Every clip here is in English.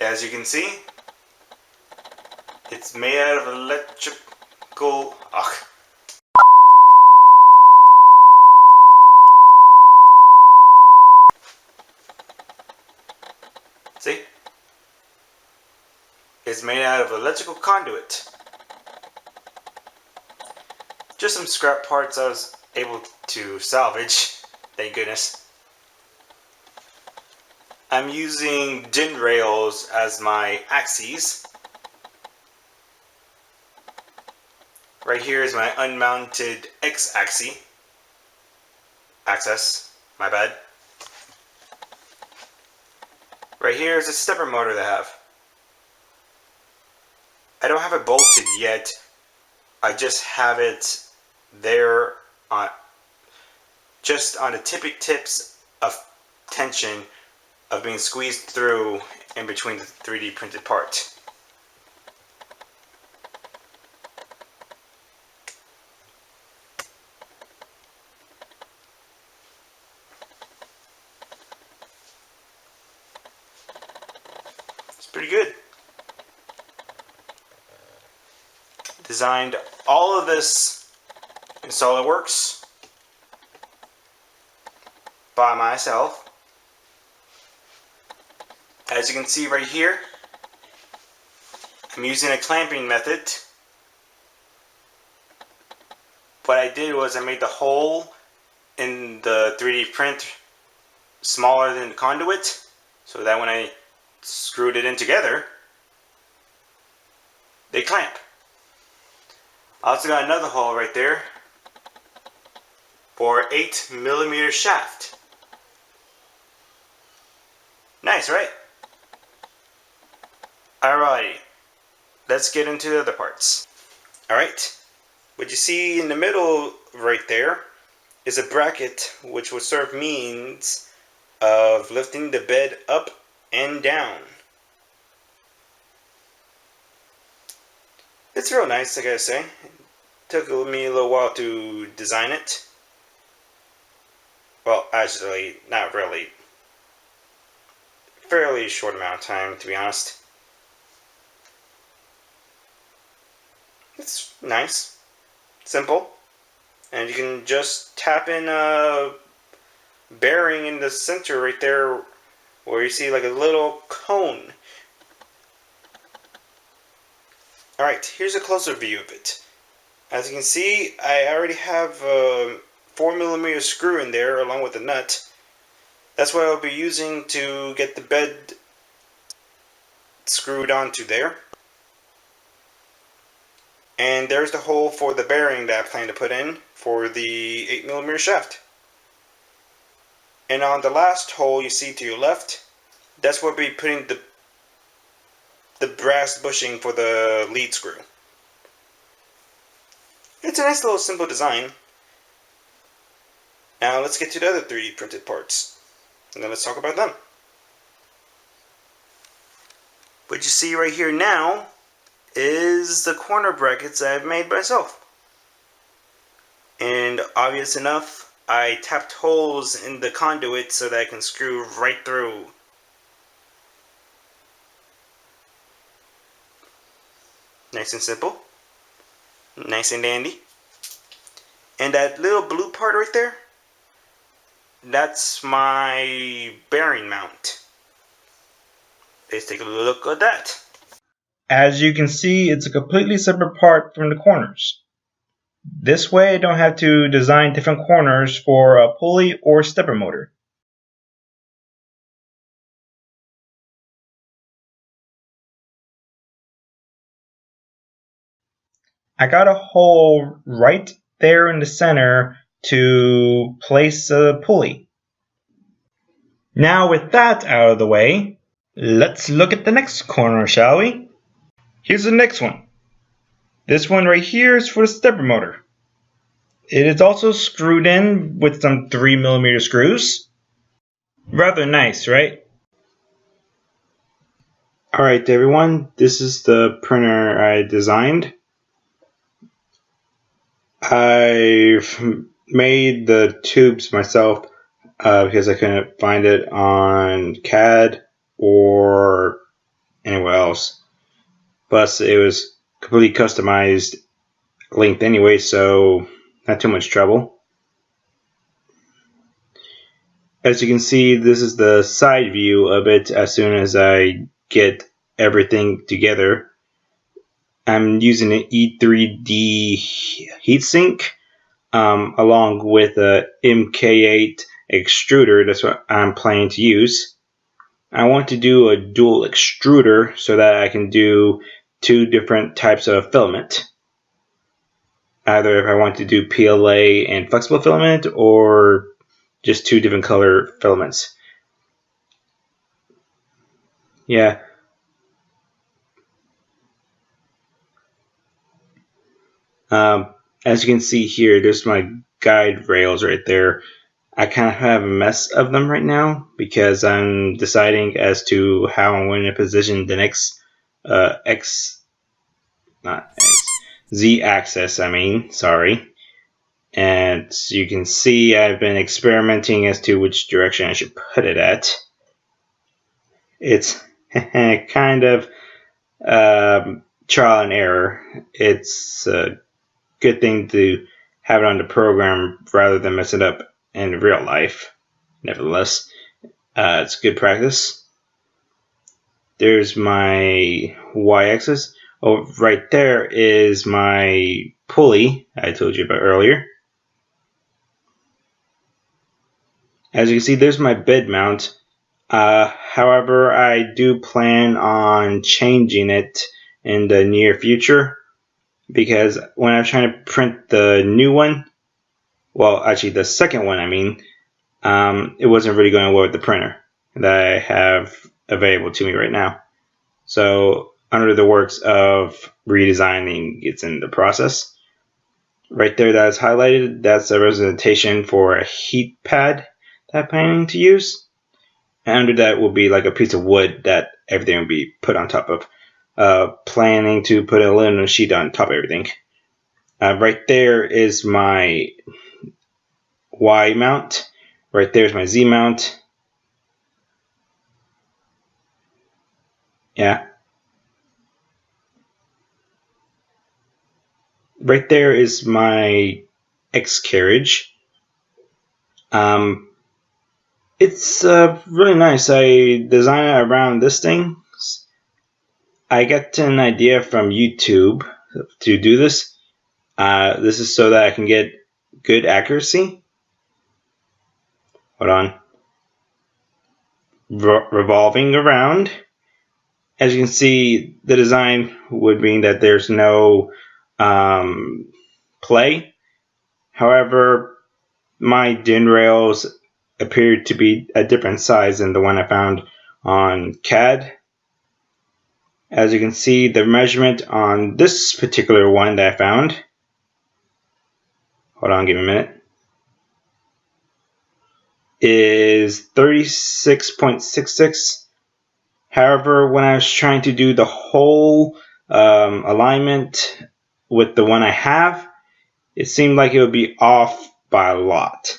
As you can see, it's made out of electrical. See? It's made out of electrical conduit. Just some scrap parts I was able to salvage. Thank goodness. I'm using gin rails as my axes. Right here is my unmounted X-axis. My bad. Right here is a stepper motor that I have. I don't have it bolted yet. I just have it there on just on the tips of tension of being squeezed through in between the 3D printed part. It's pretty good. Designed all of this in SolidWorks by myself. As you can see right here, I'm using a clamping method. What I did was I made the hole in the 3D print smaller than the conduit, so that when I screwed it in together, they clamp. I also got another hole right there for 8mm shaft. Nice, right? Alrighty, let's get into the other parts. Alright, what you see in the middle right there is a bracket which will serve means of lifting the bed up and down. It's real nice, I gotta say. Took me a little while to design it. Well, actually, not really. Fairly short amount of time, to be honest. It's nice, simple, and you can just tap in a bearing in the center right there where you see like a little cone. Alright, here's a closer view of it. As you can see, I already have a 4mm screw in there along with the nut. That's what I'll be using to get the bed screwed onto there. And there's the hole for the bearing that I plan to put in for the 8mm shaft. And on the last hole you see to your left, that's where we'll be putting the brass bushing for the lead screw. It's a nice little simple design. Now let's get to the other 3D printed parts, and then let's talk about them. What you see right here now is the corner brackets I've made myself. And obvious enough, I tapped holes in the conduit so that I can screw right through. Nice and simple. Nice and dandy. And that little blue part right there, that's my bearing mount. Let's take a look at that. As you can see, it's a completely separate part from the corners. This way I don't have to design different corners for a pulley or stepper motor. I got a hole right there in the center to place a pulley. Now with that out of the way, let's look at the next corner, shall we? Here's the next one. This one right here is for the stepper motor. It is also screwed in with some 3mm screws. Rather nice, right? Alright everyone, this is the printer I designed. I've made the tubes myself because I couldn't find it on CAD or anywhere else. Plus, it was completely customized length anyway, so not too much trouble. As you can see, this is the side view of it as soon as I get everything together. I'm using an E3D heatsink along with a MK8 extruder. That's what I'm planning to use. I want to do a dual extruder so that I can do 2 different types of filament. Either if I want to do PLA and flexible filament, or just 2 different color filaments. Yeah. As you can see here, there's my guide rails right there. I kind of have a mess of them right now because I'm deciding as to how I'm going to position the next Z axis, sorry. And you can see I've been experimenting as to which direction I should put it at. It's kind of trial and error. It's a good thing to have it on the program rather than mess it up in real life. Nevertheless, it's good practice. There's my y-axis. Oh, right there is my pulley I told you about earlier. As you can see, there's my bed mount. However, I do plan on changing it in the near future, because when I was trying to print the new one, well, actually the second one, it wasn't really going well with the printer that I have available to me right now. So under the works of redesigning, it's in the process. Right there that is highlighted, that's a representation for a heat pad that I'm planning to use. And under that will be like a piece of wood that everything will be put on top of. Planning to put a aluminum sheet on top of everything. Right there is my Y mount. Right there is my Z mount. Yeah. Right there is my X carriage. It's really nice. I designed it around this thing. I got an idea from YouTube to do this. This is so that I can get good accuracy. Hold on. Revolving around. As you can see, the design would mean that there's no play. However, my DIN rails appeared to be a different size than the one I found on CAD. As you can see, the measurement on this particular one that I found, hold on, give me a minute, is 36.66. However, when I was trying to do the whole alignment with the one I have, it seemed like it would be off by a lot.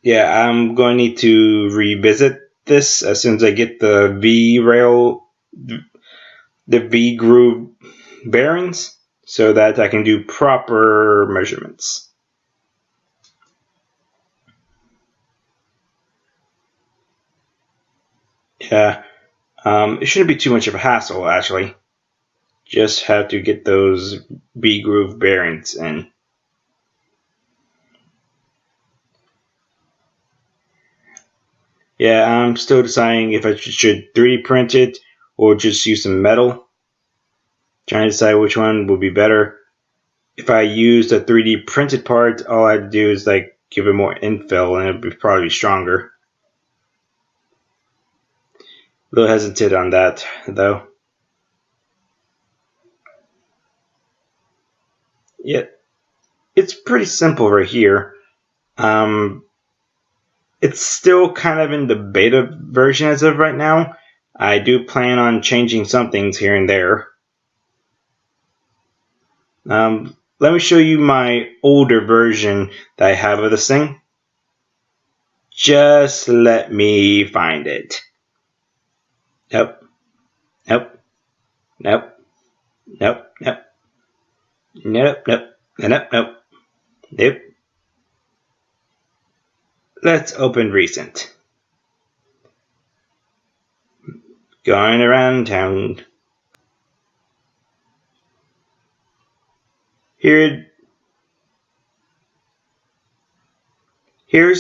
Yeah, I'm going to need to revisit this as soon as I get the V groove bearings, so that I can do proper measurements. Yeah, it shouldn't be too much of a hassle, actually. Just have to get those V groove bearings in. Yeah, I'm still deciding if I should 3D print it or just use some metal. Trying to decide which one would be better. If I use the 3D printed part, all I have to do is like give it more infill, and it would probably be stronger. A little hesitant on that, though. Yeah, it's pretty simple right here. It's still kind of in the beta version as of right now. I do plan on changing some things here and there. Let me show you my older version that I have of this thing. Just let me find it. Nope. Nope. Nope. Nope. Nope. Nope. Nope. Nope. Nope. Nope. Let's open recent. Going around town. Here's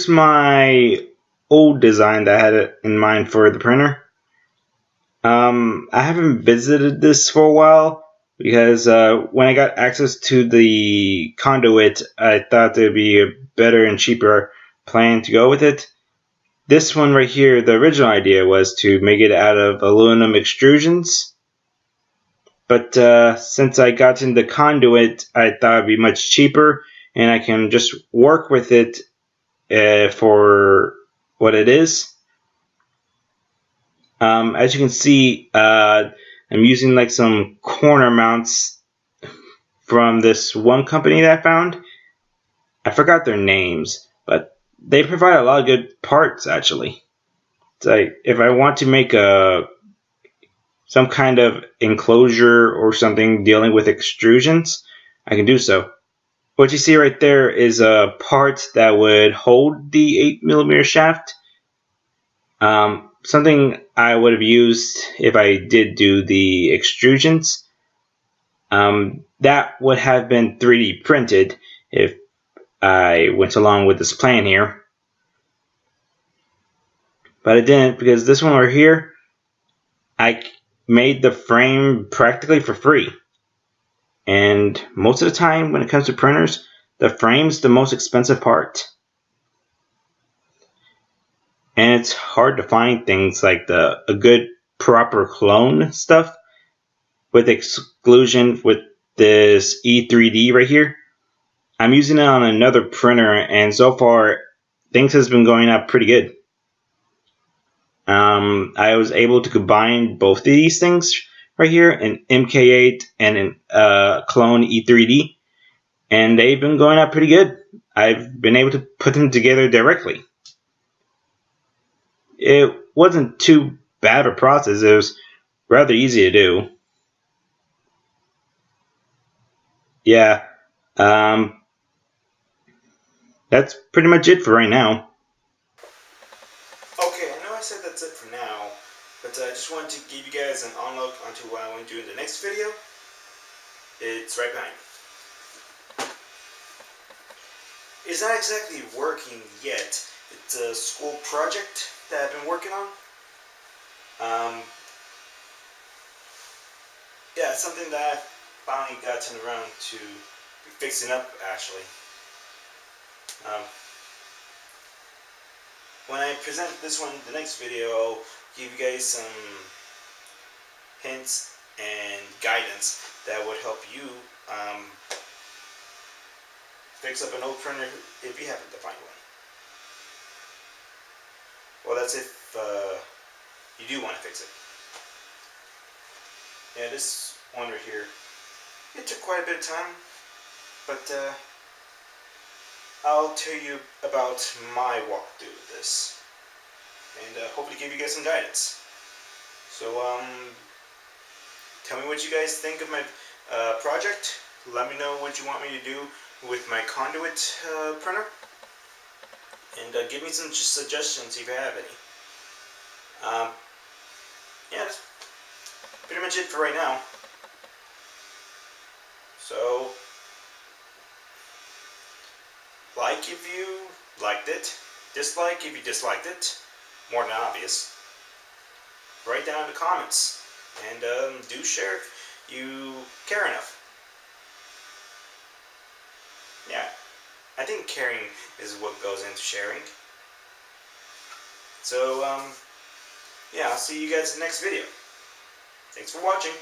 my old design that I had in mind for the printer. I haven't visited this for a while because when I got access to the Conduit, I thought there'd be a better and cheaper plan to go with it. This one right here, the original idea was to make it out of aluminum extrusions. But since I got into Conduit, I thought it'd be much cheaper and I can just work with it for what it is. As you can see, I'm using like some corner mounts from this one company that I found. I forgot their names, but they provide a lot of good parts actually. It's like if I want to make some kind of enclosure or something dealing with extrusions, I can do so. What you see right there is a part that would hold the 8mm shaft. Something I would have used if I did do the extrusions. That would have been 3D printed if I went along with this plan here. But I didn't because this one over here, I made the frame practically for free. And most of the time when it comes to printers, the frame's the most expensive part. And it's hard to find things like a good proper clone stuff with exclusion with this E3D right here. I'm using it on another printer and so far things has been going up pretty good. I was able to combine both of these things right here, an MK8 and a clone E3D, and they've been going up pretty good. I've been able to put them together directly. It wasn't too bad a process. It was rather easy to do. Yeah, that's pretty much it for right now. Okay, I know I said that's it for now, but I just wanted to give you guys an on-look onto what I want to do in the next video. It's right behind me. It's not exactly working yet. It's a school project that I've been working on. Yeah, it's something that I finally gotten around to fixing up, actually. When I present this one in the next video, I'll give you guys some hints and guidance that would help you fix up an old printer if you happen to find one. Well, that's if you do want to fix it. Yeah, this one right here, it took quite a bit of time, but I'll tell you about my walkthrough of this, and hopefully give you guys some guidance. So, tell me what you guys think of my project. Let me know what you want me to do with my Conduit printer, and give me some suggestions if you have any. Yeah, that's pretty much it for right now. So, like if you liked it, dislike if you disliked it, more than obvious. Write down in the comments, and do share if you care enough. Yeah, I think caring is what goes into sharing. So, yeah, I'll see you guys in the next video. Thanks for watching.